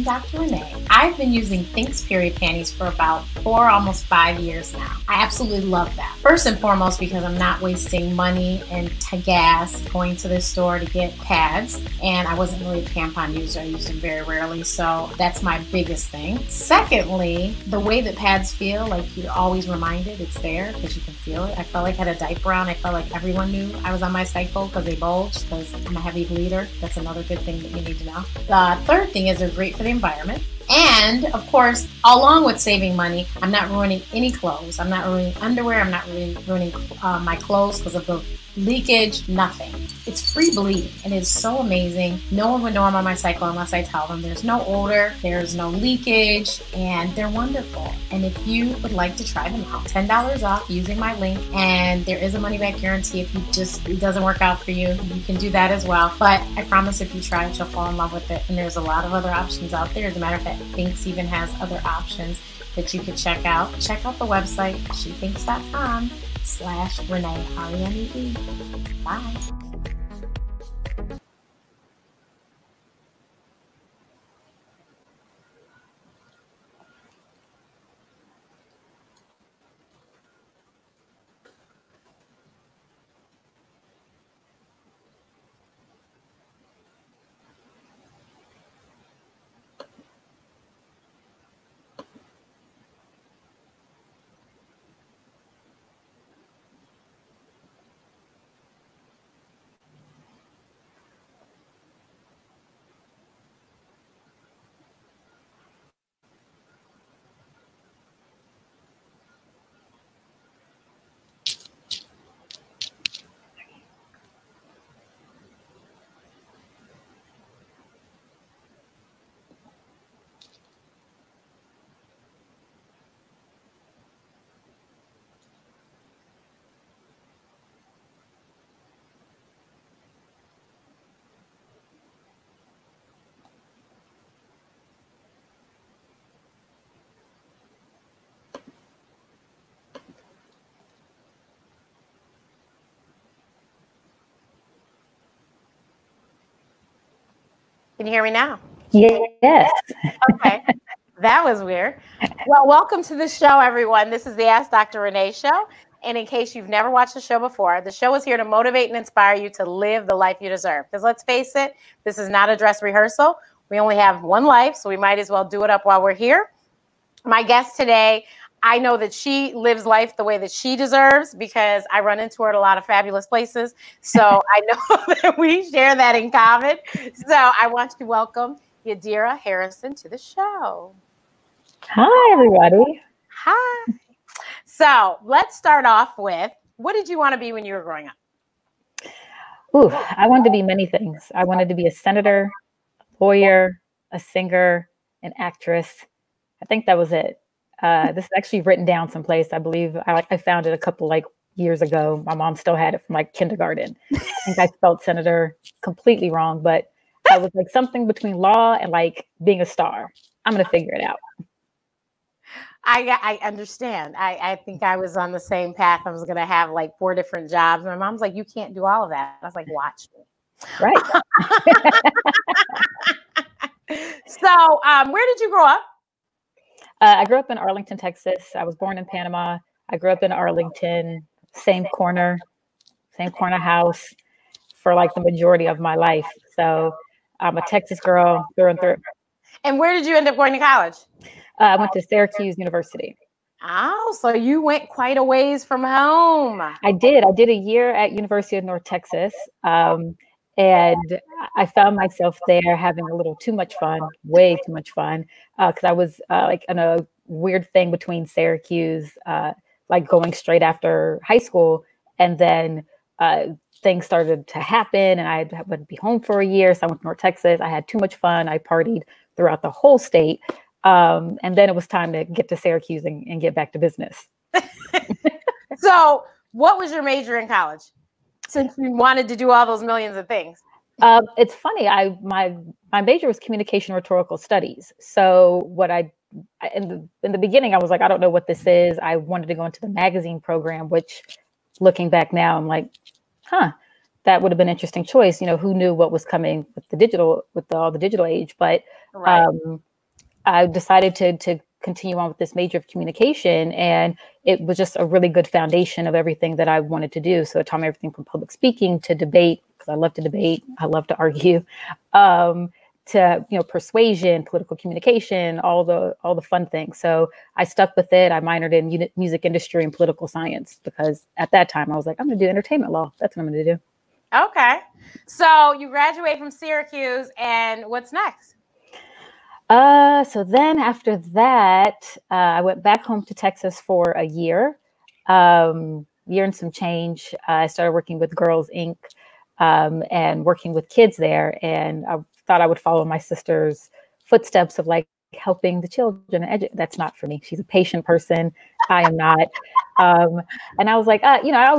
Dr. Renee. I've been using THINX period panties for about 4, almost 5 years now. I absolutely love that. First and foremost, because I'm not wasting money and gas going to the store to get pads. And I wasn't really a tampon user. I used them very rarely. So that's my biggest thing. Secondly, the way that pads feel, like you're always reminded it's there because you can feel it. I felt like I had a diaper on. I felt like everyone knew I was on my cycle because they bulged, because I'm a heavy bleeder. That's another good thing that you need to know. The third thing is they're great for the environment. And of course, along with saving money, I'm not ruining any clothes. I'm not ruining underwear. I'm not ruining my clothes because of the leakage, nothing. It's free bleed and it's so amazing. No one would know I'm on my cycle unless I tell them. There's no odor, there's no leakage, and they're wonderful. And if you would like to try them out, $10 off using my link, and there is a money back guarantee. If it doesn't work out for you, you can do that as well. But I promise if you try it, you'll fall in love with it. And there's a lot of other options out there. As a matter of fact, THINX even has other options that you could check out. Check out the website, shethinks.com/Renee, RENEE. Bye. Can you hear me now? Yes. Okay. That was weird. Well, welcome to the show, everyone. This is the Ask Dr. Renee show. And in case you've never watched the show before, the show is here to motivate and inspire you to live the life you deserve. Because let's face it, this is not a dress rehearsal. We only have one life, so we might as well do it up while we're here. My guest today, I know that she lives life the way that she deserves because I run into her at a lot of fabulous places. So I know that we share that in common. So I want to welcome Yadira Harrison to the show. Hi, everybody. Hi. So let's start off with, what did you want to be when you were growing up? Ooh, I wanted to be many things. I wanted to be a senator, a lawyer, a singer, an actress. I think that was it. This is actually written down someplace. I believe I found it a couple years ago. My mom still had it from kindergarten. I think I spelled senator completely wrong, but I was something between law and being a star. I'm going to figure it out. I understand. I think I was on the same path. I was going to have 4 different jobs. My mom's like, you can't do all of that. I was like, watch me. Right. So where did you grow up? I grew up in Arlington, Texas. I was born in Panama. I grew up in Arlington, same corner house for the majority of my life. So I'm a Texas girl through and through. And where did you end up going to college? I went to Syracuse University. Oh, so you went quite a ways from home. I did. I did a year at University of North Texas. And I found myself there having a little too much fun, way too much fun, because I was in a weird thing between Syracuse, going straight after high school. And then things started to happen and I wouldn't be home for a year. So I went to North Texas. I had too much fun. I partied throughout the whole state. And then it was time to get to Syracuse and get back to business. So what was your major in college? Since you wanted to do all those millions of things. It's funny. My major was communication rhetorical studies. So what in the beginning, I was like, I don't know what this is. I wanted to go into the magazine program, which looking back now, I'm like, that would have been an interesting choice. Who knew what was coming with all the digital age, but, right. I decided to continue on with this major of communication, and it was just a really good foundation of everything that I wanted to do. So it taught me everything from public speaking to debate, because I love to debate, I love to argue, to persuasion, political communication, all the fun things. So I stuck with it. I minored in music industry and political science, because at that time I was like, I'm going to do entertainment law. That's what I'm going to do. Okay, so you graduate from Syracuse, and what's next? So then after that, I went back home to Texas for a year, year and some change. I started working with Girls Inc. And working with kids there. And I thought I would follow my sister's footsteps of like helping the children. That's not for me. She's a patient person. I am not. And I was like, I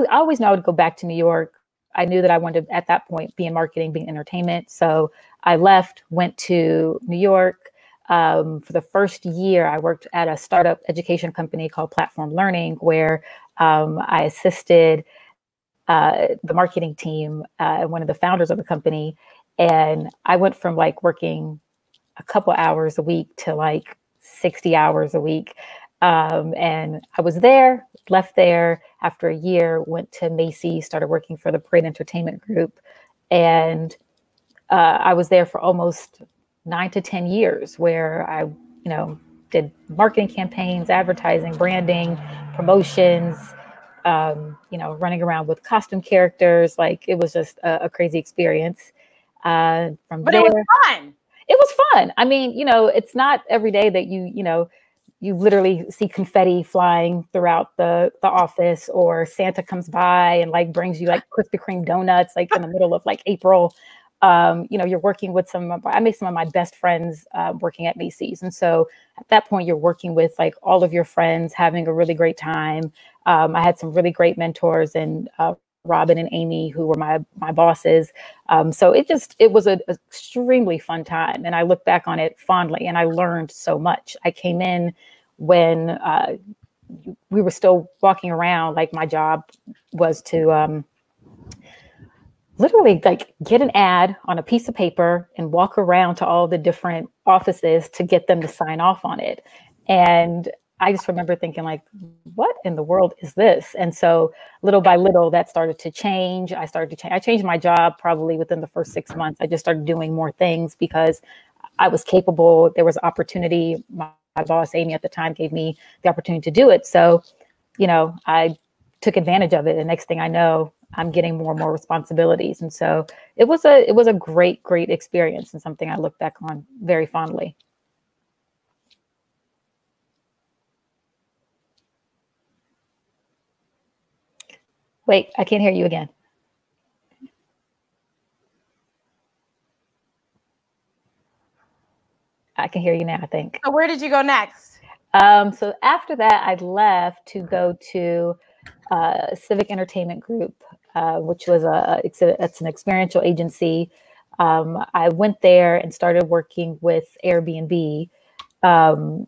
always knew I would go back to New York. I knew that I wanted to, at that point, be in marketing, be in entertainment. So I left, went to New York. For the first year, I worked at a startup education company called Platform Learning, where I assisted the marketing team, one of the founders of the company. And I went from like working a couple hours a week to like 60 hours a week. And I was there, left there after a year, went to Macy's, started working for the Parade Entertainment Group. And I was there for almost 9 to 10 years, where I, did marketing campaigns, advertising, branding, promotions, running around with costume characters. Like, it was just a crazy experience. But it was fun. It was fun. I mean, it's not every day that you literally see confetti flying throughout the office, or Santa comes by and like brings you like Krispy Kreme donuts, like in the middle of like April. You're working with I made some of my best friends working at Macy's. And so at that point, you're working with like all of your friends, having a really great time. I had some really great mentors, and Robin and Amy, who were my bosses. So it was an extremely fun time. And I look back on it fondly, and I learned so much. I came in when we were still walking around. Like, my job was to literally like get an ad on a piece of paper and walk around to all the different offices to get them to sign off on it. And I just remember thinking like, what in the world is this? And so little by little that started to change. I changed my job probably within the first 6 months. I just started doing more things because I was capable. There was opportunity. My boss, Amy, at the time gave me the opportunity to do it. So, I took advantage of it. And next thing I know, I'm getting more and more responsibilities. And so it was a great, great experience, and something I look back on very fondly. Wait, I can't hear you again. I can hear you now, I think. So where did you go next? So after that, I left to go to Civic Entertainment Group, which was it's an experiential agency. I went there and started working with Airbnb.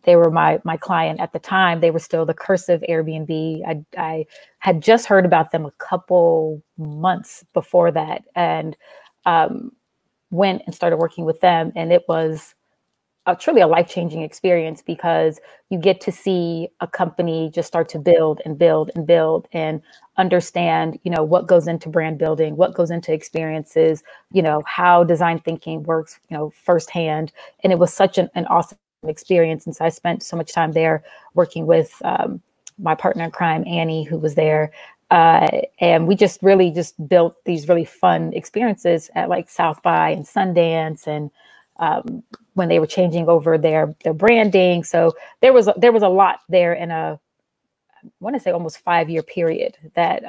They were my client at the time. They were still the cursive Airbnb. I had just heard about them a couple months before that, and went and started working with them. And it was truly a life-changing experience, because you get to see a company just start to build and build and build, and understand, what goes into brand building, what goes into experiences, how design thinking works, firsthand. And it was such an awesome experience. And so I spent so much time there working with my partner in crime, Annie, who was there. And we just really built these really fun experiences at like South by and Sundance, and when they were changing over their branding. So there was a lot there in I want to say almost 5-year period that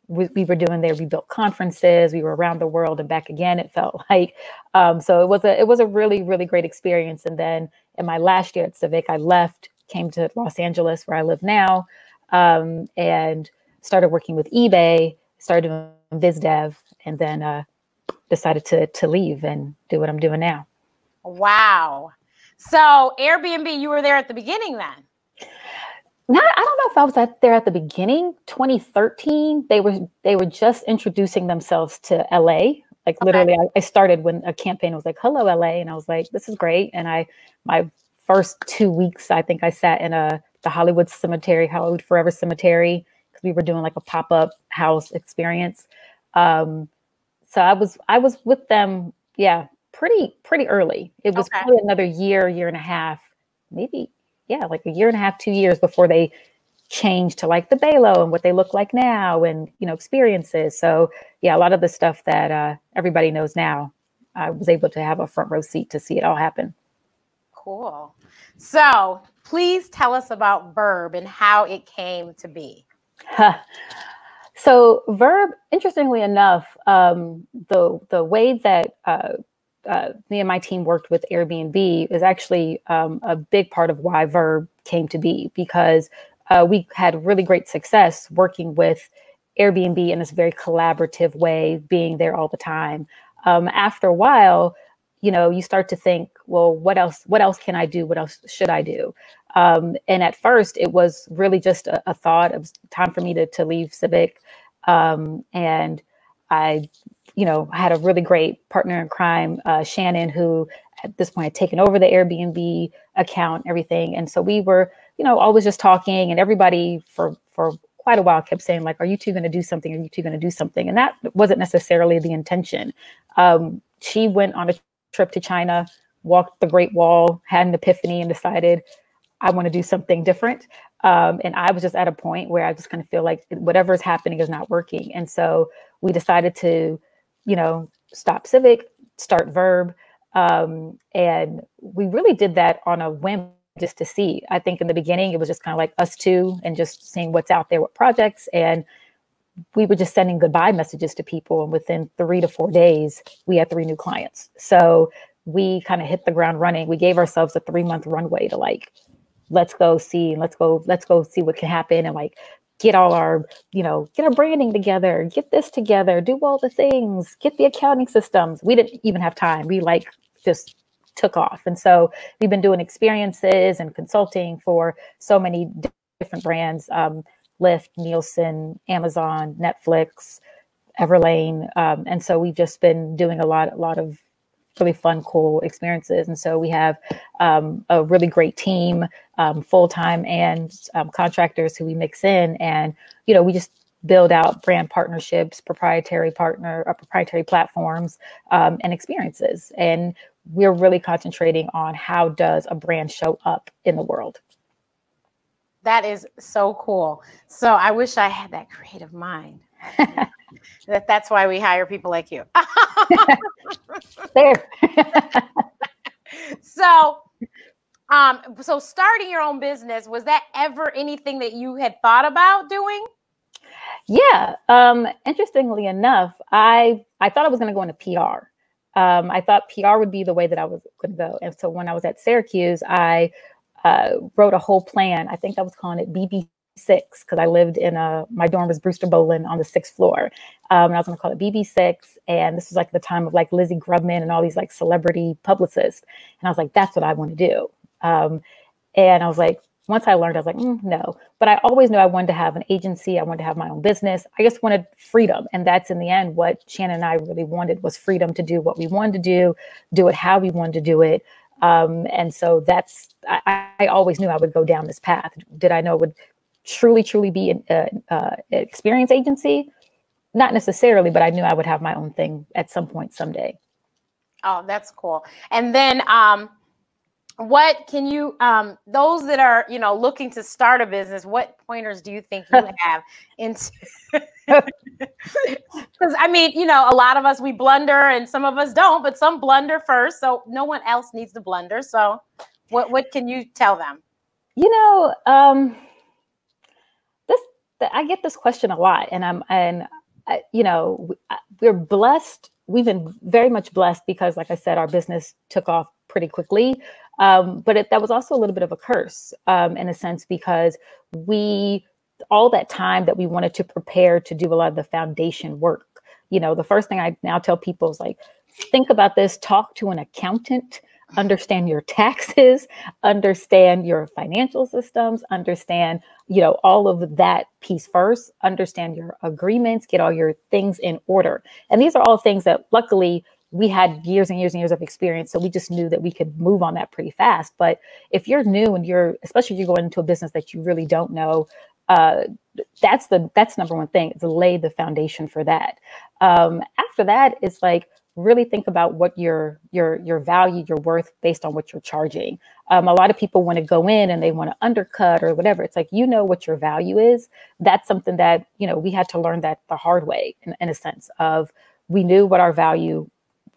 we were doing there. We built conferences, we were around the world and back again, it felt like. So it was a really, really great experience. And then in my last year at Civic, I left, came to Los Angeles, where I live now, and started working with eBay, started doing biz dev, and then decided to leave and do what I'm doing now. Wow. So Airbnb, you were there at the beginning then? I don't know if I was there at the beginning. 2013, they were just introducing themselves to LA. Like literally, I started when a campaign was like, "Hello, LA," and I was like, "This is great." And my first 2 weeks, I think I sat in the Hollywood Forever Cemetery, because we were doing like a pop-up house experience. So I was with them, yeah, pretty early. It was probably another year and a half, maybe, yeah, like a year and a half, 2 years before they changed to like the Balo and what they look like now, and experiences. So yeah, a lot of the stuff that everybody knows now, I was able to have a front row seat to see it all happen. Cool. So please tell us about Verb and how it came to be. So Verb, interestingly enough, the way that me and my team worked with Airbnb is actually a big part of why Verb came to be, because we had really great success working with Airbnb in this very collaborative way, being there all the time. After a while, you start to think, well, what else can I do? What else should I do? And at first it was really just a thought. It was time for me to leave Civic. And I, had a really great partner in crime, Shannon, who at this point had taken over the Airbnb account, everything. And so we were, always just talking, and everybody for quite a while kept saying, like, are you two going to do something? Are you two going to do something? And that wasn't necessarily the intention. She went on a trip to China, walked the Great Wall, had an epiphany, and decided, I want to do something different. And I was just at a point where I just kind of feel like whatever is happening is not working. And so we decided to, stop Civic, start Verb. And we really did that on a whim, just to see. I think in the beginning, it was just kind of like us two and just seeing what's out there, what projects. And we were just sending goodbye messages to people. And within 3 to 4 days, we had 3 new clients. So we kind of hit the ground running. We gave ourselves a 3-month runway to like, let's go see what can happen, and like get all our, get our branding together, get this together, do all the things, get the accounting systems. We didn't even have time. We like just took off. And so we've been doing experiences and consulting for so many different brands, Lyft, Nielsen, Amazon, Netflix, Everlane. And so we've just been doing a lot of really fun, cool experiences. And so we have a really great team, full-time and contractors who we mix in. And, we just build out brand partnerships, proprietary platforms, and experiences. And we're really concentrating on how does a brand show up in the world. That is so cool. So I wish I had that creative mind. That's why we hire people like you. There. So starting your own business, was that ever anything that you had thought about doing? Yeah. Interestingly enough, I thought I was going to go into PR. I thought PR would be the way that I was going to go. And so when I was at Syracuse, I wrote a whole plan. I think I was calling it BB6, because I lived in my dorm was Brewster Boland on the 6th floor. And I was going to call it BB6. And this was like the time of like Lizzie Grubman and all these like celebrity publicists. And I was like, that's what I want to do. And I was like, once I learned, I was like, no. But I always knew I wanted to have an agency. I wanted to have my own business. I just wanted freedom. And that's in the end what Shannon and I really wanted, was freedom to do what we wanted to do it how we wanted to do it. And so I always knew I would go down this path. Did I know it would truly be an experience agency? Not necessarily, but I knew I would have my own thing at some point someday. Oh, that's cool. And then what can you, those that are, looking to start a business, what pointers do you think you have into? Because I mean, a lot of us, we blunder and some of us don't, but some blunder first. So no one else needs to blunder. So what can you tell them? I get this question a lot, and we're blessed. We've been very much blessed because, like I said, our business took off pretty quickly. But that was also a little bit of a curse, in a sense, because all that time that we wanted to prepare to do a lot of the foundation work, the first thing I now tell people is like, think about this, talk to an accountant, understand your taxes, understand your financial systems, understand, all of that piece first, understand your agreements, get all your things in order. And these are all things that luckily we had years and years and years of experience. So we just knew that we could move on that pretty fast. But if you're new and especially if you're going into a business that you really don't know, that's number one thing, to lay the foundation for that. After that, it's like, really think about what your value, your worth based on what you're charging. A lot of people want to go in and they want to undercut or whatever. It's like, what your value is. That's something that, we had to learn that the hard way in a sense of, we knew what our value,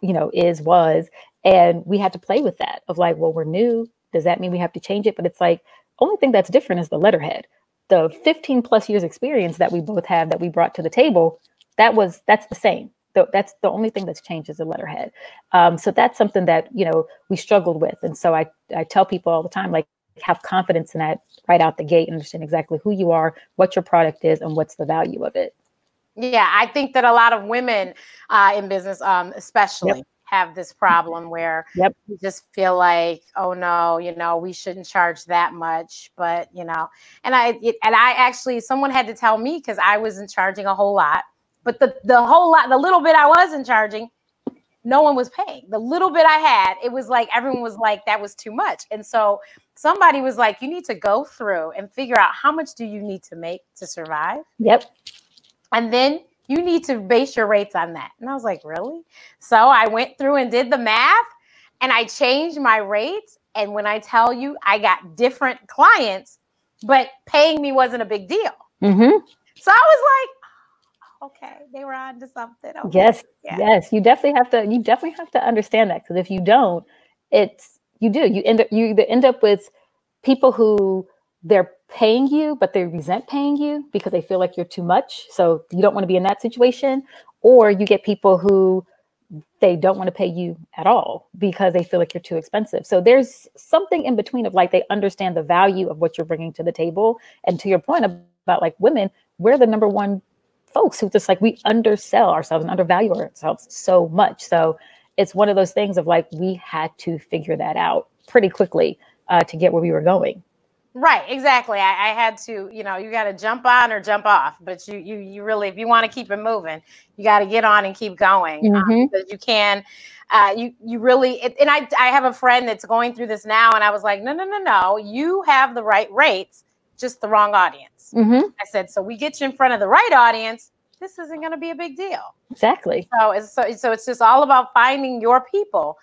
was, and we had to play with that of like, well, we're new. Does that mean we have to change it? But it's like, only thing that's different is the letterhead. The 15 plus years experience that we both have that we brought to the table, that's the same. That's the only thing that's changed is the letterhead. So that's something that, we struggled with. And so I tell people all the time, like, have confidence in that right out the gate and understand exactly who you are, what your product is, and what's the value of it. Yeah, I think that a lot of women in business, especially, have this problem where you just feel like, oh no, we shouldn't charge that much. But, and I actually, someone had to tell me, because I wasn't charging a whole lot. But the little bit I wasn't charging, no one was paying. The little bit I had, it was like, everyone was like, that was too much. And so somebody was like, you need to go through and figure out how much do you need to make to survive. Yep. And then you need to base your rates on that. And I was like, really? So I went through and did the math and I changed my rates. And when I tell you, I got different clients, but paying me wasn't a big deal. Mm-hmm. So I was like, okay, they were on to something. Okay. Yes. You definitely have to understand that, because if you don't, you either end up with people who they're paying you, but they resent paying you because they feel like you're too much. So you don't want to be in that situation. Or you get people who they don't want to pay you at all because they feel like you're too expensive. So there's something in between of like, they understand the value of what you're bringing to the table. And to your point about like women, we're the number one folks who just like, we undersell ourselves and undervalue ourselves so much. So it's one of those things of like, we had to figure that out pretty quickly to get where we were going. Right. Exactly. I had to, you got to jump on or jump off, but you really, if you want to keep it moving, you got to get on and keep going. Because you can, you really, and I have a friend that's going through this now. And I was like, no, you have the right rates, just the wrong audience. Mm-hmm. I said, so we get you in front of the right audience, this isn't going to be a big deal. Exactly. So it's just all about finding your people.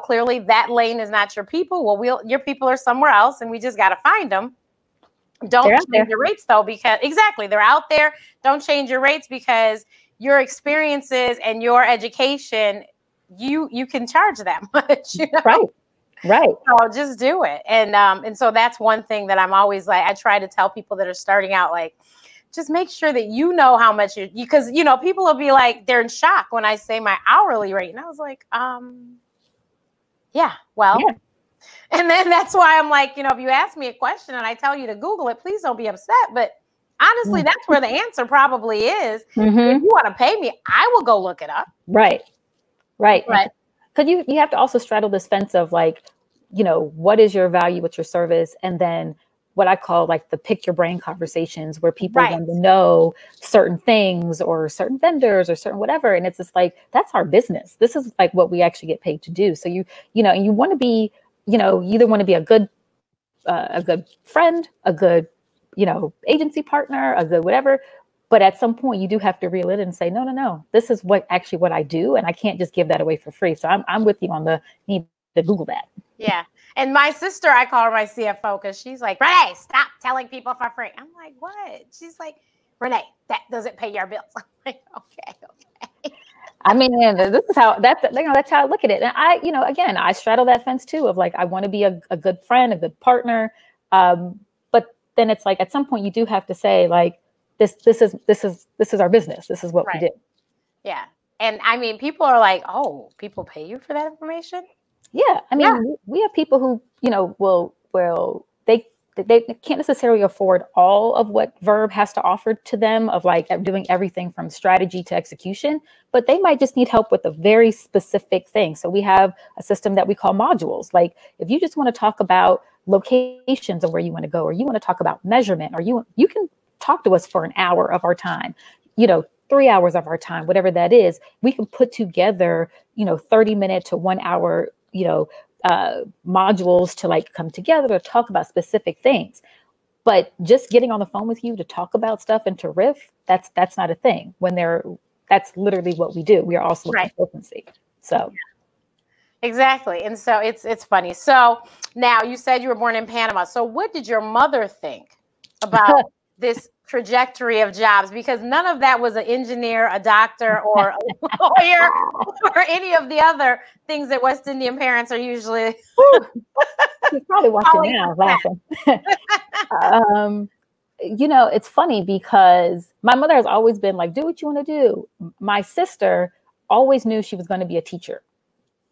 Clearly that lane is not your people. Well, your people are somewhere else, and we just got to find them. Don't change your rates though, because they're out there. Don't change your rates, because your experiences and your education, you can charge that much. Right. So just do it. And so that's one thing that I'm always like, I try to tell people that are starting out, like, just make sure that you know how much because people will be like, they're in shock when I say my hourly rate. And I was like, yeah. And then that's why I'm like, if you ask me a question and I tell you to Google it, please don't be upset. But honestly, that's where the answer probably is. Mm-hmm. If you want to pay me, I will go look it up. Right. Because you have to also straddle this fence of like, what is your value, what's your service? And then what I call like the pick your brain conversations, where people want to know certain things or certain vendors or certain whatever. And it's just like, that's our business. This is like what we actually get paid to do. So you want to be, you either want to be a good friend, a good, agency partner, a good whatever. But at some point you do have to reel it in and say, no, this is what I do. And I can't just give that away for free. So I'm with you on the need to Google that. Yeah. And my sister, I call her my CFO, because she's like, Renee, stop telling people for free. I'm like, what? She's like, Renee, that doesn't pay your bills. I'm like, okay. I mean, this is how that's how I look at it. And I straddle that fence too of like, I want to be a good friend, a good partner. But then it's like, at some point you do have to say like, this is our business. This is what we do. Yeah. And I mean, people are like, oh, people pay you for that information? Yeah. I mean, we have people who, will they can't necessarily afford all of what Verb has to offer to them of like doing everything from strategy to execution, but they might just need help with a very specific thing. So we have a system that we call modules. Like if you just want to talk about locations of where you want to go, or you want to talk about measurement, or you can talk to us for an hour of our time, 3 hours of our time, whatever that is, we can put together, 30-minute to 1 hour, modules to like come together to talk about specific things. But just getting on the phone with you to talk about stuff and to riff, that's not a thing. That's literally what we do. We are also a consultancy. So exactly. And so it's funny. So now you said you were born in Panama. So what did your mother think about this trajectory of jobs? Because none of that was an engineer, a doctor, or a lawyer, or any of the other things that West Indian parents are usually. She's probably watching now, laughing. It's funny because my mother has always been like, do what you want to do. My sister always knew she was going to be a teacher.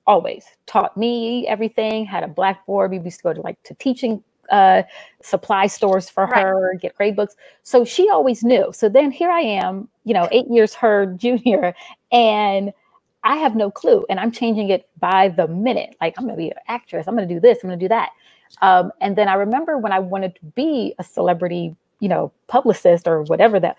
Always taught me everything, had a blackboard. We used to go to teaching supply stores for her, get grade books. So she always knew. So then here I am, 8 years her junior, and I have no clue. And I'm changing it by the minute. Like, I'm going to be an actress. I'm going to do this. I'm going to do that. And then I remember when I wanted to be a celebrity, publicist or whatever that,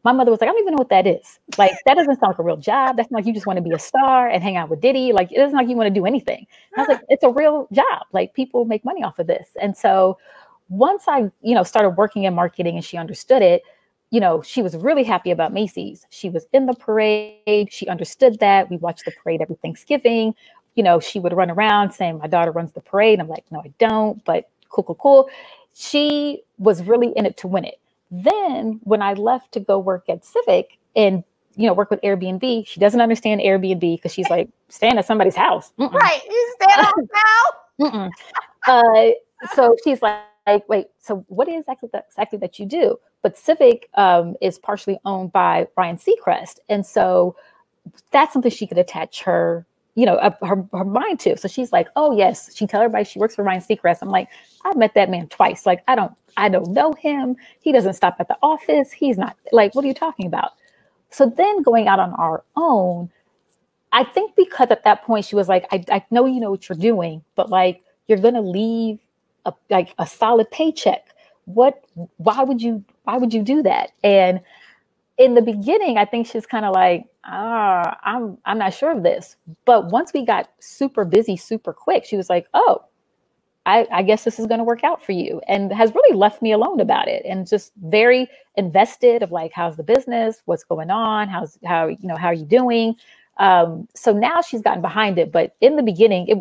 my mother was like, I don't even know what that is. Like, that doesn't sound like a real job. That's not like you just want to be a star and hang out with Diddy. Like, it doesn't like you want to do anything. And I was like, it's a real job. Like, people make money off of this. And so once I, started working in marketing and she understood it, she was really happy about Macy's. She was in the parade. She understood that. We watched the parade every Thanksgiving. She would run around saying, my daughter runs the parade. I'm like, no, I don't, but cool. She was really in it to win it. Then when I left to go work at Civic and, work with Airbnb, she doesn't understand Airbnb because she's like, staying at somebody's house. Mm-mm. Right. You stay at a house? So she's like, wait, so what is exactly that you do? But Civic is partially owned by Ryan Seacrest. And so that's something she could attach her mind to. So she's like, oh yes, she tell everybody she works for Ryan Seacrest. I'm like, I've met that man twice. Like, I don't know him. He doesn't stop at the office. He's not like, what are you talking about? So then going out on our own, I think because at that point she was like, I know you know what you're doing, but like, you're going to leave a solid paycheck. Why would you do that? And in the beginning, I think she's kind of like, I'm not sure of this. But once we got super busy, super quick, she was like, oh, I guess this is going to work out for you, and has really left me alone about it, and just very invested of like, how's the business? What's going on? How are you doing? So now she's gotten behind it. But in the beginning,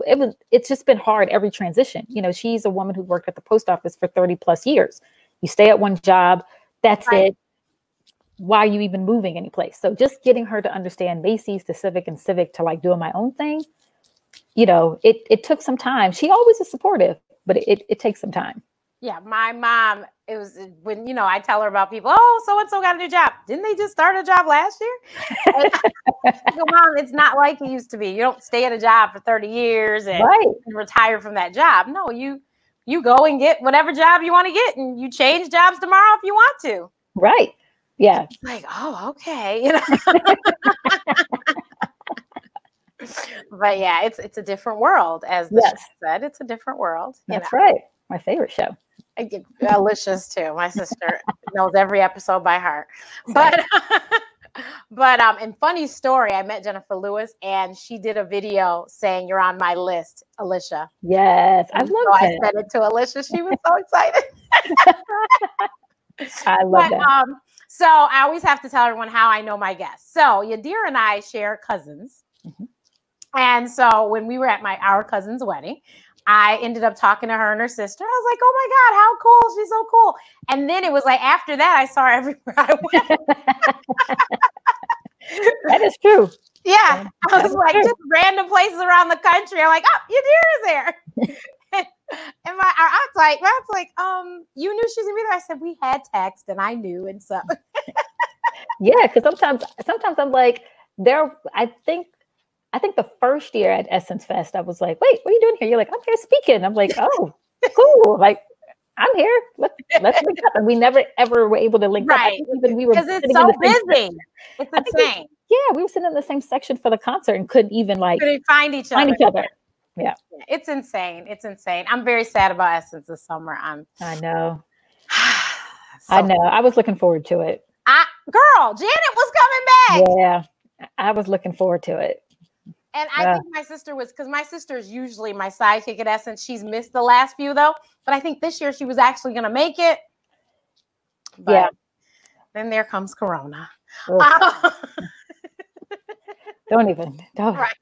it's just been hard every transition. She's a woman who worked at the post office for 30 plus years. You stay at one job, that's it. Why are you even moving anyplace? So just getting her to understand Macy's to Civic and Civic to like doing my own thing, it took some time. She always is supportive, but it takes some time. Yeah, my mom, it was when, I tell her about people, oh, so-and-so got a new job. Didn't they just start a job last year? And, Mom, it's not like it used to be. You don't stay at a job for 30 years and retire from that job. No, you go and get whatever job you want to get, and you change jobs tomorrow if you want to. Right. Yeah. It's like, oh, okay. But yeah, it's a different world, as the show said. It's a different world. That's right. My favorite show. Alicia's too. My sister knows every episode by heart. But and funny story, I met Jennifer Lewis and she did a video saying, you're on my list, Alicia. Yes, I love that. I sent it to Alicia. She was so excited. I love that. So I always have to tell everyone how I know my guests. So Yadira and I share cousins. Mm-hmm. And so when we were at our cousin's wedding, I ended up talking to her and her sister. I was like, oh my God, how cool. She's so cool. And then it was like, after that, I saw her everywhere I went. That is true. Yeah. I was like, just random places around the country. I'm like, oh, Yadira's there. And my aunt's like, you knew she was gonna be there? I said, we had text and I knew. And so. Yeah, because sometimes I'm like, I think the first year at Essence Fest, I was like, wait, what are you doing here? You're like, I'm here speaking. I'm like, oh, cool. Like, I'm here. Let's link up. And we never ever were able to link up. I think even we were because it's so busy. It's insane. We were sitting in the same section for the concert and couldn't even find each other. Yeah. It's insane. It's insane. I'm very sad about Essence this summer. I know. I know. I was looking forward to it. Girl, Janet was coming back. Yeah. I was looking forward to it. And I think my sister was, because my sister is usually my sidekick at Essence. She's missed the last few though. But I think this year she was actually going to make it. But then there comes Corona. Don't. Right.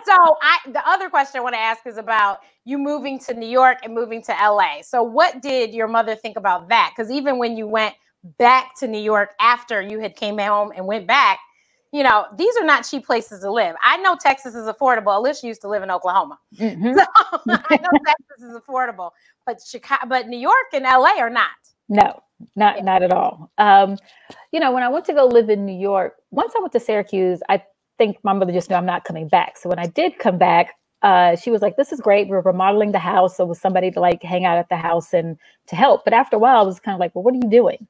So the other question I want to ask is about you moving to New York and moving to LA. So what did your mother think about that? Because even when you went back to New York after you had came home and went back, you know, these are not cheap places to live. I know Texas is affordable. Alicia used to live in Oklahoma. Mm-hmm. So I know Texas is affordable, but New York and LA are not. No, not at all. You know, when I went to go live in New York, once I went to Syracuse, I think my mother just knew I'm not coming back. So when I did come back, she was like, this is great. We're remodeling the house. So it was somebody to like hang out at the house and to help. But after a while, I was kind of like, well, what are you doing?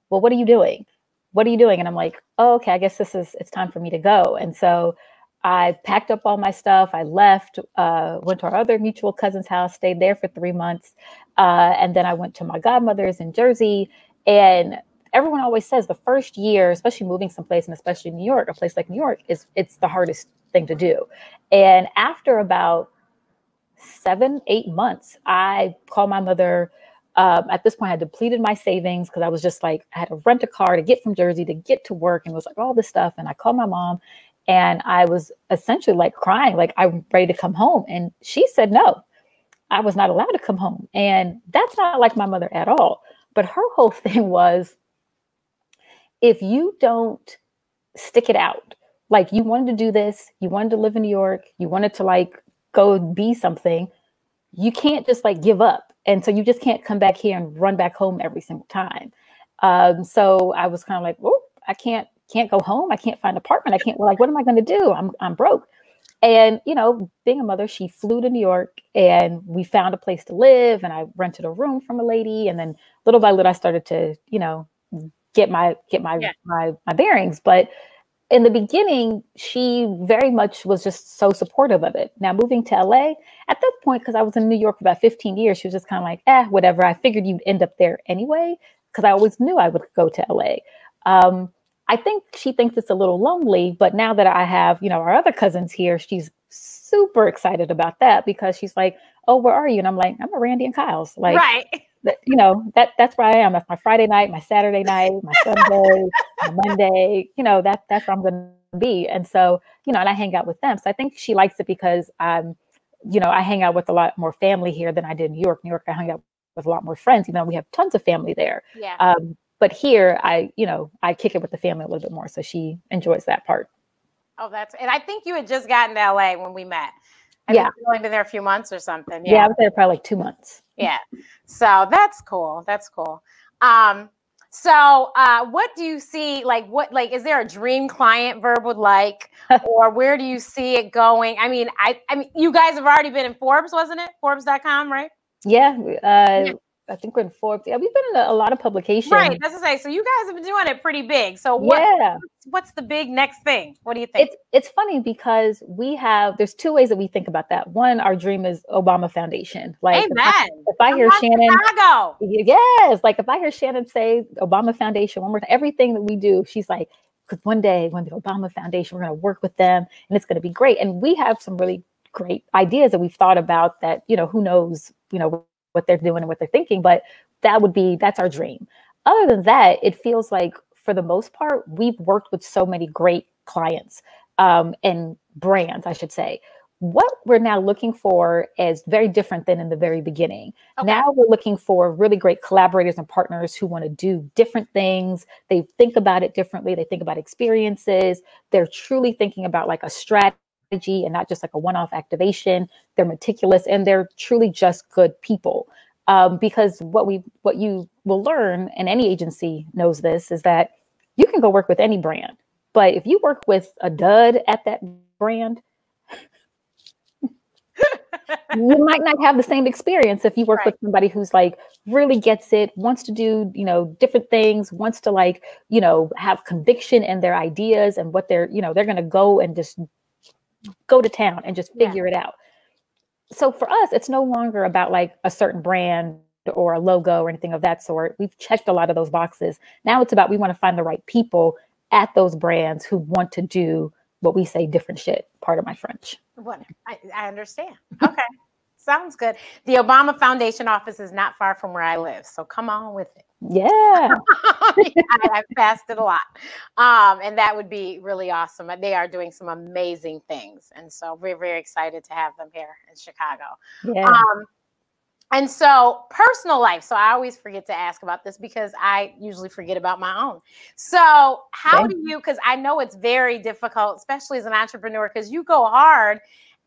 Well, what are you doing? What are you doing? And I'm like, oh, okay, I guess it's time for me to go. And so I packed up all my stuff. I left, went to our other mutual cousin's house, stayed there for 3 months. And then I went to my godmother's in Jersey. And everyone always says the first year, especially moving someplace, and especially New York, a place like New York, it's the hardest thing to do. And after about 7-8 months, I called my mother. At this point, I had depleted my savings because I was just like, I had to rent a car to get from Jersey to get to work, and it was like all this stuff. And I called my mom, and I was essentially like crying, like I'm ready to come home. And she said, no, I was not allowed to come home. And that's not like my mother at all. But her whole thing was, if you don't stick it out, like you wanted to do this, you wanted to live in New York, you wanted to like go be something, you can't just like give up. And so you just can't come back here and run back home every single time. So I was kind of like, oh, I can't go home. I can't find an apartment. I can't, like, what am I going to do? I'm broke. And, you know, being a mother, she flew to New York and we found a place to live, and I rented a room from a lady. And then little by little, I started to, you know, get my bearings. But in the beginning, she very much was just so supportive of it. Now, moving to LA, at that point, because I was in New York for about 15 years, she was just kind of like, whatever. I figured you'd end up there anyway, because I always knew I would go to LA. I think she thinks it's a little lonely, but now that I have, you know, our other cousins here, she's super excited about that, because she's like, oh, where are you? And I'm like, I'm at Randy and Kyle's. Like, right. You know, that's where I am. That's my Friday night, my Saturday night, my Sunday, my Monday, you know, that's where I'm going to be. And so, you know, and I hang out with them. So I think she likes it because you know, I hang out with a lot more family here than I did in New York. New York, I hung out with a lot more friends, even though we have tons of family there. Yeah. But here I kick it with the family a little bit more. So she enjoys that part. Oh, and I think you had just gotten to LA when we met. I think you've only been there a few months or something. Yeah, I was there probably like 2 months. Yeah. So that's cool. That's cool. So what do you see? Like, is there a dream client Verb would like, or where do you see it going? I mean, you guys have already been in Forbes, wasn't it? Forbes.com, right? Yeah. I think we're in Forbes. Yeah, we've been in a lot of publications. Right. That's to say. So you guys have been doing it pretty big. So what's the big next thing? What do you think? It's funny because there's two ways that we think about that. One, our dream is Obama Foundation. Like, amen. If I hear Shannon, Chicago. Yes. Like if I hear Shannon say Obama Foundation one more time, everything that we do, she's like, because one day when the Obama Foundation, we're going to work with them and it's going to be great. And we have some really great ideas that we've thought about that, you know, who knows, you know, what they're doing and what they're thinking, but that's our dream. Other than that, it feels like for the most part, we've worked with so many great clients and brands, I should say. What we're now looking for is very different than in the very beginning. Okay. Now we're looking for really great collaborators and partners who want to do different things. They think about it differently. They think about experiences. They're truly thinking about like a strategy and not just like a one-off activation. They're meticulous and they're truly just good people. Because what you will learn, and any agency knows this, is that you can go work with any brand, but if you work with a dud at that brand, You might not have the same experience if you work with somebody who's like really gets it, wants to do, you know, different things, wants to like, you know, have conviction in their ideas and what they're, you know, they're going to go and just go to town and just figure it out. So for us, it's no longer about like a certain brand or a logo or anything of that sort. We've checked a lot of those boxes. Now it's about, we want to find the right people at those brands who want to do what we say different shit. Pardon my French. What? I understand. Okay. Sounds good. The Obama Foundation office is not far from where I live, so come on with it. Yeah. I've passed it a lot. And that would be really awesome. They are doing some amazing things. And so we're very excited to have them here in Chicago. Yeah. And so personal life. So I always forget to ask about this because I usually forget about my own. So how do you, because I know it's very difficult, especially as an entrepreneur, because you go hard.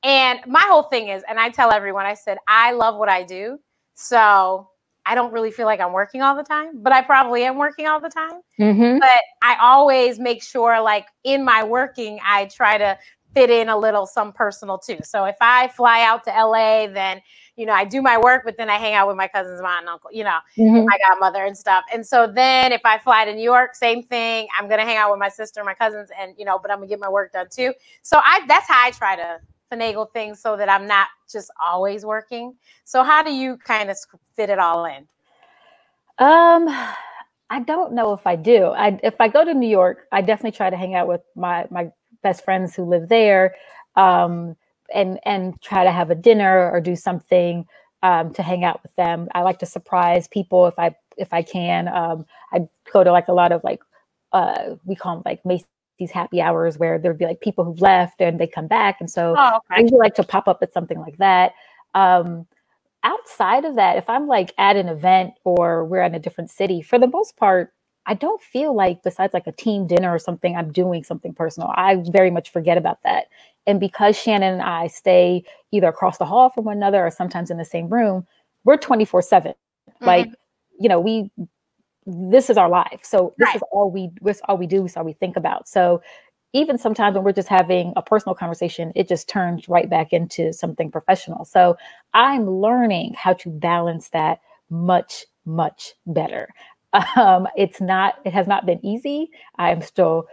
And my whole thing is, and I tell everyone, I said, I love what I do. So I don't really feel like I'm working all the time, but I probably am working all the time. But I always make sure, like in my working, I try to fit in a little some personal too. So if I fly out to LA, then, you know, I do my work, but then I hang out with my cousin's mom and uncle, you know, my godmother and stuff. And so then if I fly to New York, same thing, I'm going to hang out with my sister, my cousins, and, you know, but I'm gonna get my work done too. So that's how I try to finagle things so that I'm not just always working. So how do you kind of fit it all in? I don't know if I do. If I go to New York, I definitely try to hang out with my best friends who live there, and try to have a dinner or do something to hang out with them. I like to surprise people if I can. I go to like a lot of like we call them like Macy's happy hours, where there'd be like people who've left and they come back, and so I usually like to pop up at something like that. Outside of that, if I'm like at an event or we're in a different city, for the most part, I don't feel like, besides like a team dinner or something, I'm doing something personal. I very much forget about that. And because Shannon and I stay either across the hall from one another or sometimes in the same room, we're 24/7. Like, you know, this is our life. So this is all we do. It's all we think about. So even sometimes when we're just having a personal conversation, it just turns right back into something professional. So I'm learning how to balance that much, much better. It has not been easy. I'm still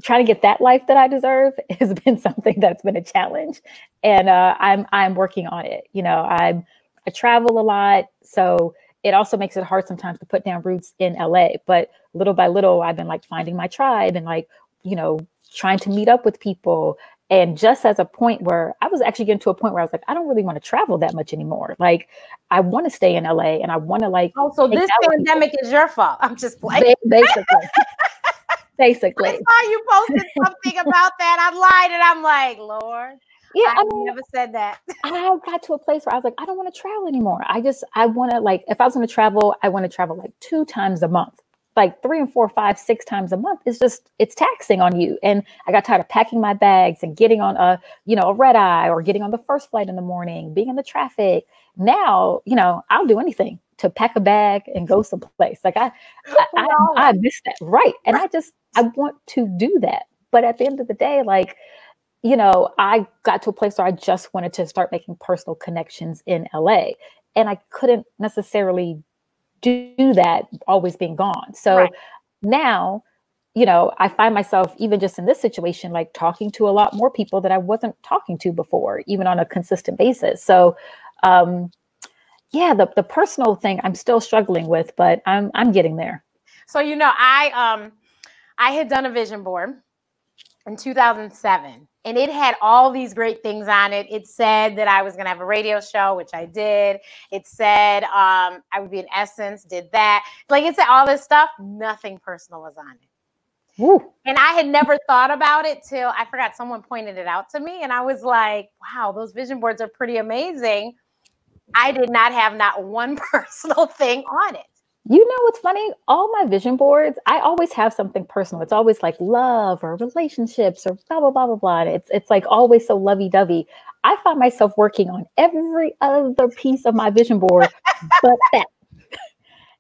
trying to get that life that I deserve. Has been something that's been a challenge, and I'm working on it. You know, I travel a lot, so it also makes it hard sometimes to put down roots in LA. But little by little, I've been like finding my tribe and like, you know, trying to meet up with people. And just as a point where I was actually getting to a point where I was like, I don't really want to travel that much anymore. Like, I want to stay in LA and I want to like. Oh, so this pandemic is your fault. I'm just playing. Basically. I saw you posted something about that online and I'm like, Lord. Yeah, I never said that. I got to a place where I was like, I don't want to travel anymore. I want to, like, if I was going to travel, I want to travel like 2 times a month. Like 3 and 4, 5, 6 times a month. It's taxing on you. And I got tired of packing my bags and getting on a red eye or getting on the first flight in the morning, being in the traffic. Now, you know, I'll do anything to pack a bag and go someplace. Like I miss that. Right. And I want to do that. But at the end of the day, like, you know, I got to a place where I just wanted to start making personal connections in LA. And I couldn't necessarily do that always being gone. So now, you know, I find myself even just in this situation, like talking to a lot more people that I wasn't talking to before, even on a consistent basis. So, the personal thing I'm still struggling with, but I'm getting there. So, you know, I had done a vision board in 2007. And it had all these great things on it. It said that I was going to have a radio show, which I did. It said I would be in Essence, did that. Like, it said all this stuff. Nothing personal was on it. Woo. And I had never thought about it till I forgot someone pointed it out to me. And I was like, wow, those vision boards are pretty amazing. I did not have not one personal thing on it. You know what's funny? All my vision boards, I always have something personal. It's always like love or relationships or blah, blah, blah, blah, blah. It's like always so lovey-dovey. I find myself working on every other piece of my vision board but that.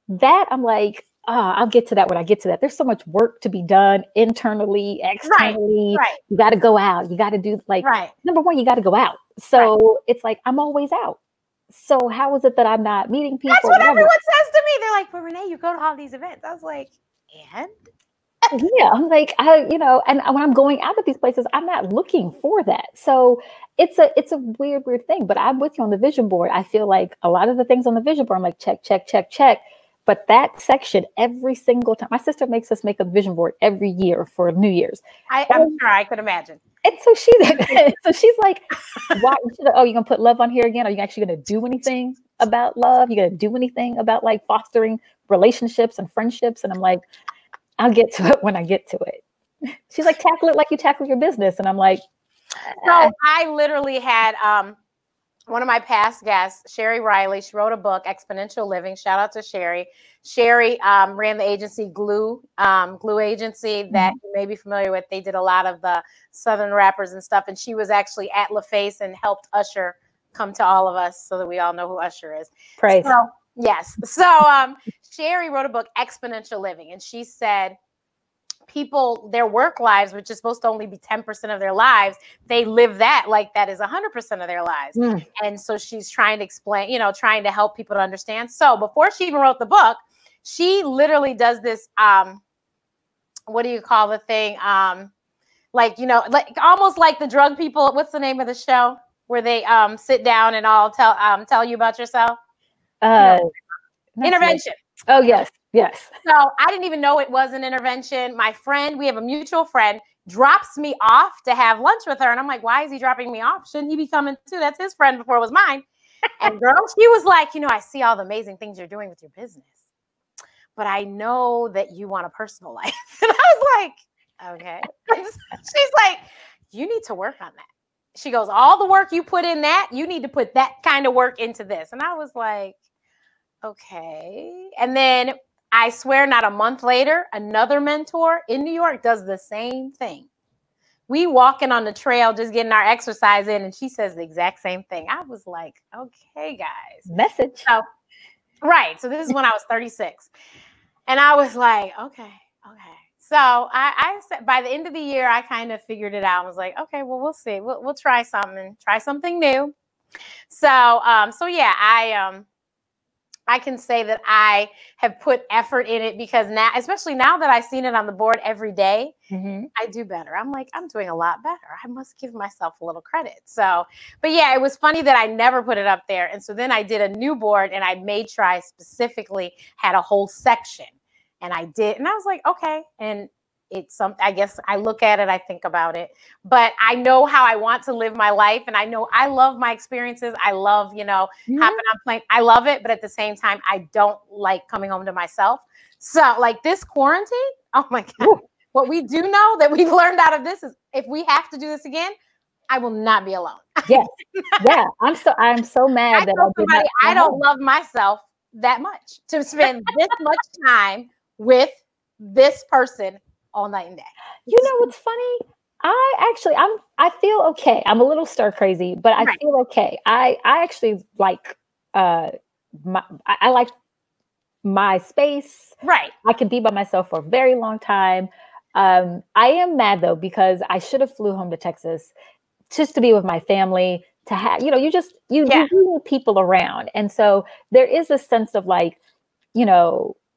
That I'm like, I'll get to that when I get to that. There's so much work to be done internally, externally. Right. You got to go out. You got to do like, number one, you got to go out. So it's like, I'm always out. So how is it that I'm not meeting people? That's what everyone says to me. They're like, but Renee, you go to all these events. I was like, and? Yeah, I'm like, and when I'm going out of these places, I'm not looking for that. So it's a weird thing, but I'm with you on the vision board. I feel like a lot of the things on the vision board, I'm like, check. But that section, every single time, my sister makes us make a vision board every year for New Year's. I'm sure I could imagine. And so she's like, why? Oh, you're going to put love on here again? Are you actually going to do anything about love? You going to do anything about like fostering relationships and friendships? And I'm like, I'll get to it when I get to it. She's like, tackle it like you tackle your business. And I'm like, so I literally had one of my past guests, Sherry Riley. She wrote a book, Exponential Living. Shout out to Sherry. Sherry ran the agency Glue agency that you may be familiar with. They did a lot of the Southern rappers and stuff. And she was actually at LaFace and helped Usher come to all of us so that we all know who Usher is. Praise. So, yes. So Sherry wrote a book, Exponential Living. And she said, people, their work lives, which is supposed to only be 10% of their lives, they live that like that is 100% of their lives. And so she's trying to explain, trying to help people to understand. So before she even wrote the book, she literally does this, what do you call the thing? Like almost like the drug people. What's the name of the show where they sit down and all tell you about yourself? Intervention. Oh, yes. So I didn't even know it was an intervention. My friend, we have a mutual friend, drops me off to have lunch with her. And I'm like, why is he dropping me off? Shouldn't he be coming too? That's his friend before it was mine. And girl, she was like, I see all the amazing things you're doing with your business, but I know that you want a personal life. And I was like, okay. She's like, you need to work on that. She goes, all the work you put in that, you need to put that kind of work into this. And I was like, okay. And then I swear not a month later, another mentor in New York does the same thing. We walking on the trail, just getting our exercise in, and she says the exact same thing. I was like, okay, guys. Message. So, right. So this is when I was 36. And I was like, okay. So I said by the end of the year, I kind of figured it out. I was like, okay, well, we'll see. We'll try something new. So, yeah, I can say that I have put effort in it because now, especially now that I've seen it on the board every day, I do better. I'm like, I'm doing a lot better. I must give myself a little credit. So, but yeah, it was funny that I never put it up there. And so then I did a new board and I made sure I specifically had a whole section. And I did. And I was like, okay. And it's something, I guess I look at it, I think about it, but I know how I want to live my life. And I know I love my experiences. I love, hopping on plane. I love it. But at the same time, I don't like coming home to myself. So like this quarantine, oh my God, Ooh. What we do know that we've learned out of this is if we have to do this again, I will not be alone. Yes. Yeah. I'm so mad that I don't love myself that much to spend this much time with this person all night and day. You know what's funny? I feel okay. I'm a little stir crazy, but I feel okay. I actually like I like my space. Right. I can be by myself for a very long time. I am mad though because I should have flew home to Texas just to be with my family. To have, you need people around, and so there is a sense of like,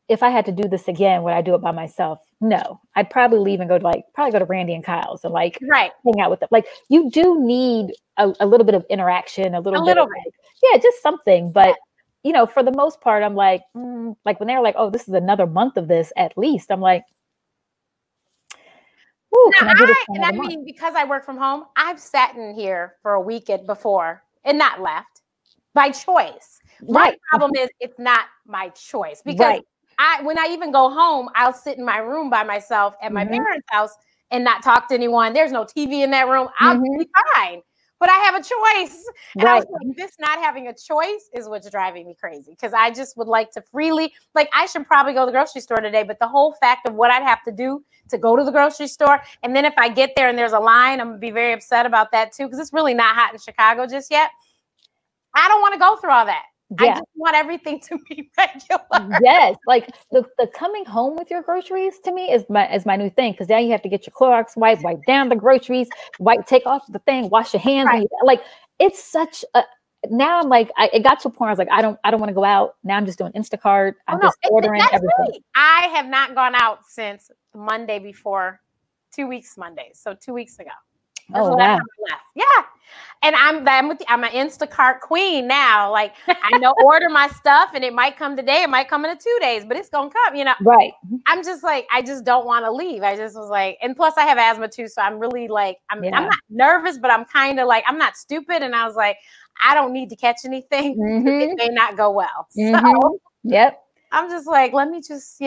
if I had to do this again, would I do it by myself? No, I'd probably leave and go to Randy and Kyle's and hang out with them. Like you do need a little bit of interaction, a little bit. Just something. But for the most part, I'm like when they're like, oh, this is another month of this at least. I'm like, ooh, can I do this for another month? Because I work from home, I've sat in here for a weekend before and not left by choice. My problem is it's not my choice because when I even go home, I'll sit in my room by myself at my parents' house and not talk to anyone. There's no TV in that room. I'll be fine. But I have a choice. And I was like, this not having a choice is what's driving me crazy. Because I just would like to freely, I should probably go to the grocery store today. But the whole fact of what I'd have to do to go to the grocery store. And then if I get there and there's a line, I'm going to be very upset about that too. Because it's really not hot in Chicago just yet. I don't want to go through all that. I just want everything to be regular. Yes. Like the coming home with your groceries to me is my new thing. Cause now you have to get your Clorox wipe down the groceries, take off the thing, wash your hands. Right. It's such a, now I'm like, it got to a point I was like, I don't want to go out. Now I'm just doing Instacart. I'm just ordering everything. Right. I have not gone out since Monday before 2 weeks Mondays. So 2 weeks ago. Oh, wow. Yeah. And I'm an Instacart queen now. Like I know order my stuff and it might come today, it might come in 2 days, but it's gonna come, Right. I'm just like, I just don't want to leave. I just was like, and plus I have asthma too. So I'm really like, I'm not nervous, but I'm kind of like, I'm not stupid. And I was like, I don't need to catch anything. It may not go well. So yep. I'm just like, let me just,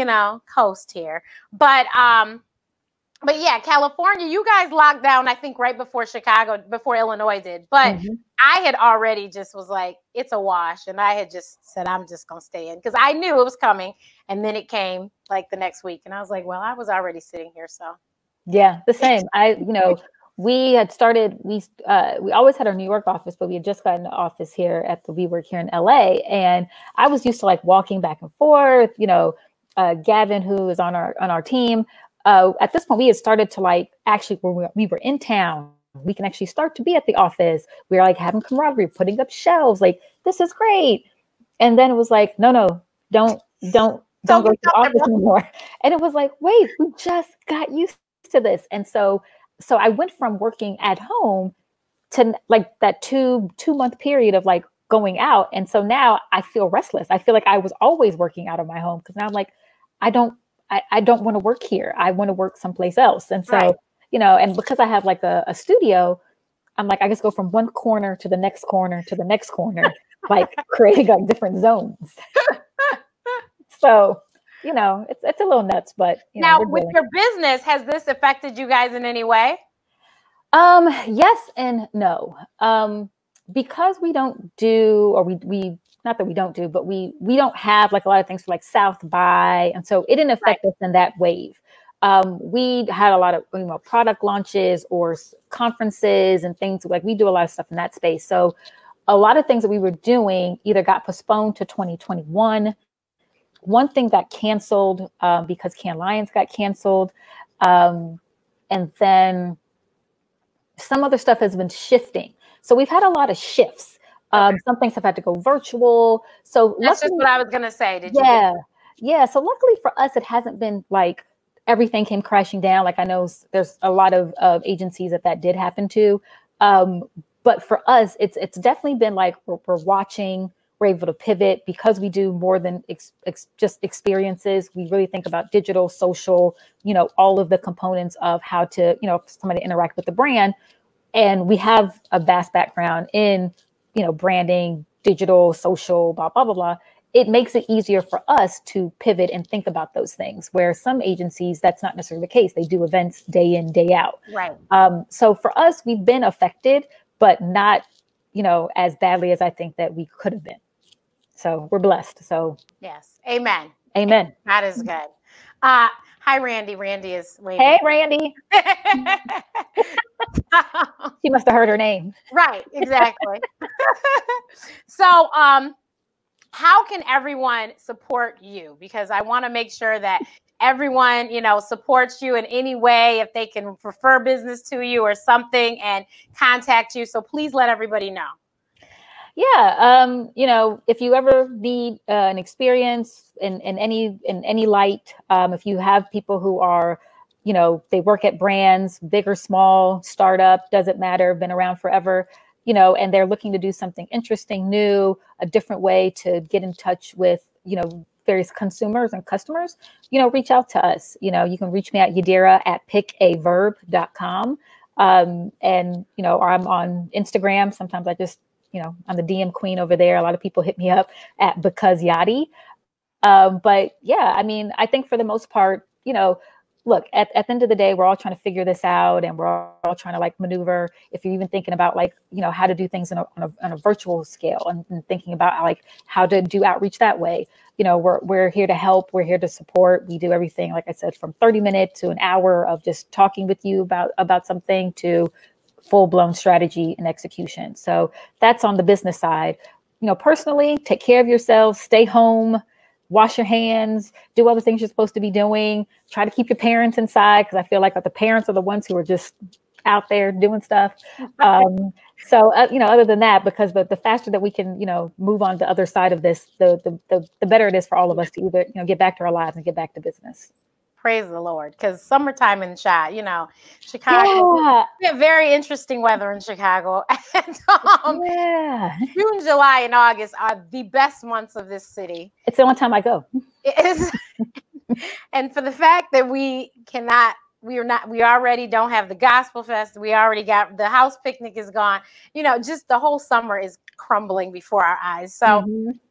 coast here. But yeah, California, you guys locked down, I think, right before Chicago, before Illinois did. But I had already just was like, it's a wash. And I had just said, I'm just going to stay in because I knew it was coming. And then it came like the next week. And I was like, well, I was already sitting here. So, yeah, the same. We had started, we always had our New York office, but we had just gotten the office here at the WeWork here in LA. And I was used to like walking back and forth, Gavin, who is on our team. At this point, we had started to like actually we were in town. We can actually start to be at the office. We were like having camaraderie, putting up shelves. Like, this is great. And then it was like, no, don't go to the office anymore. And it was like, wait, we just got used to this. And so I went from working at home to like that two month period of like going out. And so now I feel restless. I feel like I was always working out of my home because now I'm like, I don't want to work here. I want to work someplace else. And so, and because I have like a studio, I'm like, I just go from one corner to the next corner to the next corner, like creating like different zones. So, it's a little nuts, but now with your business, has this affected you guys in any way? Yes and no. Because we don't do, or we not that we don't do, but we don't have like a lot of things for like South by. And so it didn't affect us in that wave. We had a lot of product launches or conferences and things like we do a lot of stuff in that space. So a lot of things that we were doing either got postponed to 2021. One thing got canceled because Cannes Lions got canceled. And then some other stuff has been shifting. So we've had a lot of shifts. Some things have had to go virtual. So that's just what I was going to say. Yeah. So luckily for us, it hasn't been like everything came crashing down. Like I know there's a lot of agencies that did happen to. But for us, it's definitely been like we're watching, we're able to pivot because we do more than just experiences. We really think about digital, social, all of the components of how to, somebody interact with the brand. And we have a vast background in branding, digital, social, blah, blah, blah, blah. It makes it easier for us to pivot and think about those things, where some agencies, that's not necessarily the case. They do events day in, day out. Right. So for us, we've been affected, but not, as badly as I think that we could have been. So we're blessed. So yes. Amen. Amen. That is good. Hi, Randy. Randy is waiting. Hey, Randy. She must have heard her name. Right, exactly. So, how can everyone support you? Because I want to make sure that everyone, supports you in any way, if they can refer business to you or something and contact you. So please let everybody know. Yeah. If you ever need an experience in any light, if you have people who are, they work at brands, big or small, startup, doesn't matter, been around forever, and they're looking to do something interesting, new, a different way to get in touch with, various consumers and customers, reach out to us. You can reach me at Yadira at pickaverb.com. And, or I'm on Instagram. Sometimes I just, I'm the DM queen over there. A lot of people hit me up at because Yadi. But yeah, I mean, I think for the most part, look, at the end of the day, we're all trying to figure this out, and we're all trying to like maneuver. If you're even thinking about like, how to do things on a virtual scale and thinking about like how to do outreach that way, we're here to help. We're here to support. We do everything, like I said, from 30 minutes to an hour of just talking with you about something to full-blown strategy and execution. So that's on the business side. personally, take care of yourselves, stay home, wash your hands, do all the things you're supposed to be doing. Try to keep your parents inside, because I feel like the parents are the ones who are just out there doing stuff. So, other than that, because the faster that we can, move on to the other side of this, the better it is for all of us to either, get back to our lives and get back to business. Praise the Lord, because summertime in Chicago, we have very interesting weather in Chicago. And, June, July, and August are the best months of this city. It's the only time I go. It is. And for the fact that we already don't have the Gospel Fest, we already got the house picnic is gone. Just the whole summer is crumbling before our eyes. So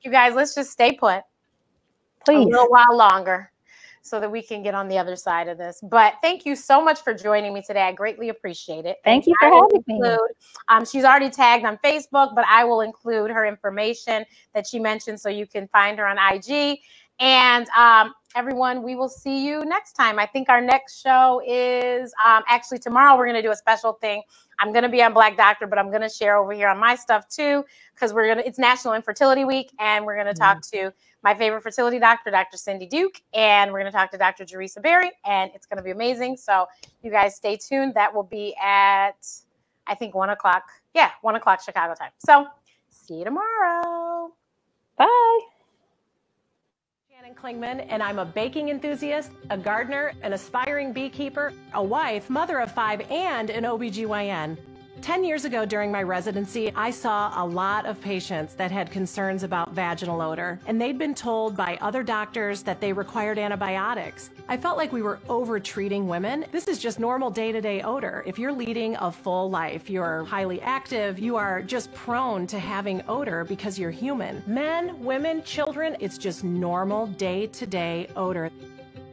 you guys, let's just stay put, please, a little while longer, so that we can get on the other side of this. But thank you so much for joining me today. I greatly appreciate it. Thank you for having me. She's already tagged on Facebook, but I will include her information that she mentioned so you can find her on IG. And everyone, we will see you next time. I think our next show is actually tomorrow. We're going to do a special thing. I'm going to be on Black Doctor, but I'm going to share over here on my stuff too, because it's National Infertility Week, and we're going to talk to my favorite fertility doctor, Dr. Cindy Duke, and we're going to talk to Dr. Jerisa Berry, and it's going to be amazing. So you guys stay tuned. That will be at, I think, 1 o'clock. Yeah, 1 o'clock Chicago time. So see you tomorrow. Bye. Klingman, and I'm a baking enthusiast, a gardener, an aspiring beekeeper, a wife, mother of 5, and an OBGYN. 10 years ago during my residency, I saw a lot of patients that had concerns about vaginal odor, and they'd been told by other doctors that they required antibiotics. I felt like we were over-treating women. This is just normal day-to-day odor. If you're leading a full life, you're highly active, you are just prone to having odor because you're human. Men, women, children, it's just normal day-to-day odor.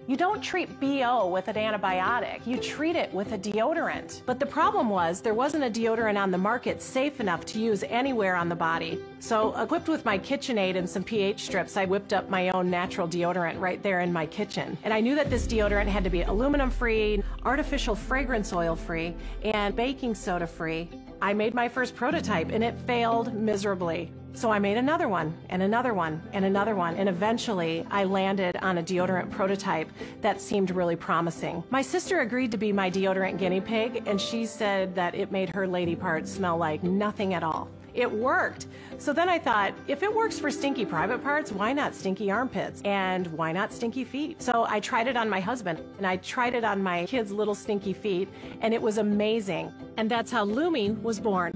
You don't treat BO with an antibiotic. You treat it with a deodorant. But the problem was there wasn't a deodorant on the market safe enough to use anywhere on the body. So equipped with my KitchenAid and some pH strips, I whipped up my own natural deodorant right there in my kitchen. And I knew that this deodorant had to be aluminum-free, artificial fragrance oil-free, and baking soda-free. I made my first prototype and it failed miserably. So I made another one and another one and another one, and eventually I landed on a deodorant prototype that seemed really promising. My sister agreed to be my deodorant guinea pig, and she said that it made her lady parts smell like nothing at all. It worked. So then I thought, if it works for stinky private parts, why not stinky armpits? And why not stinky feet? So I tried it on my husband, and I tried it on my kids' little stinky feet, and it was amazing. And that's how Lumē was born.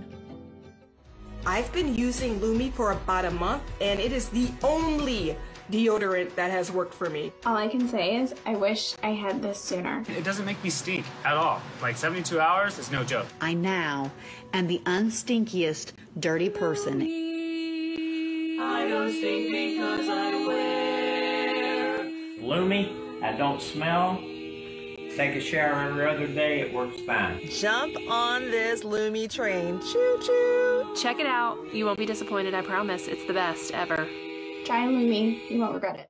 I've been using Lumē for about a month, and it is the only deodorant that has worked for me. All I can say is I wish I had this sooner. It doesn't make me stink at all. Like 72 hours is no joke. I now am the unstinkiest dirty person. I don't stink because I wear Lumē, I don't smell. Take a shower every other day, it works fine. Jump on this Lumē train. Choo choo. Check it out. You won't be disappointed, I promise. It's the best ever. Try Lumē. You won't regret it.